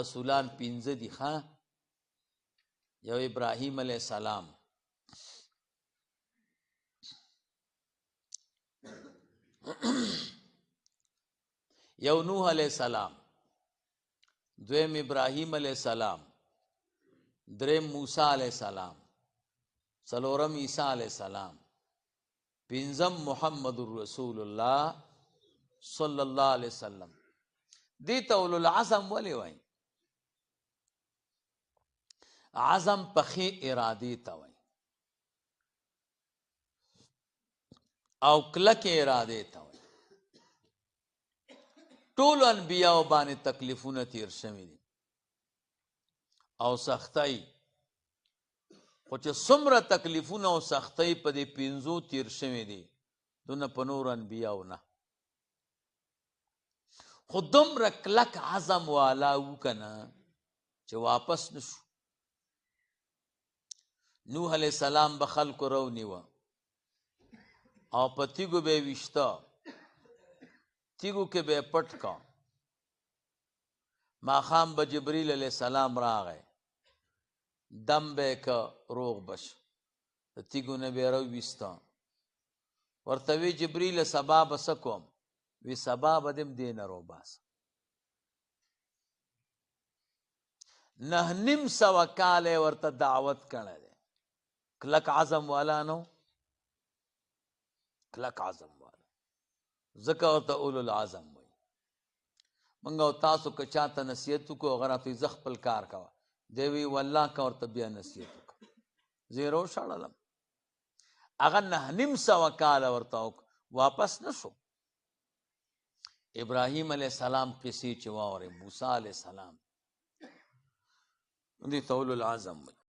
رسولان پنځه دي ښا. یو ابراهیم علیہ السلام، یو نوح علیہ السلام، دویم ابراهیم علیہ السلام، دریم موسی علیہ السلام، څلورم عیسی علیہ السلام، پنځم محمد رسول الله صلی الله علیه وسلم. دې ته اولو العزم ولې وایي؟ عزم پخې ارادې ته وایي او کلکې ارادې ته وایي. ټولو انبیاو باندې تکلیفونه تیر شوي دي او سختۍ، خو چې څومره تکلیفونه او سختۍ په دې پنځو تیر شوي دي دونه په نورو انبیاو نه. خو دومره کلک عزم والا وو که نه چې واپس نشو. نوح علیہ السلام به خلکو رونیوه او په تیږو به یې ویشته، تیږو کې به یې پټ کا. ماښام به جبریل علیہ السلام راغی، دم به یې که روغ بش، د تیږو نه به یې راویسته. ورته وی جبریل سبا به څه کوم؟ وی سبا به دې دې نه روباسه. 9.5 کاله ورته دعوت کړی دی. کلک عزم والا نو، کلک عزم والا، ځکه ورته اولو العزم وایي. موږ او تاسو که چاته نصیحت وکړو هغه راته وایي زه خپل کار کوه، دی وی والله که ورته بیا نصیحت وکړه زه یې روشړلم. هغه 9.5 کاله ورته وکړه، واپس نه شو. ابراهیم علیہ السلام قصې چې واورئ، موسی علیہ السلام، دې ته اولو العزم وایي.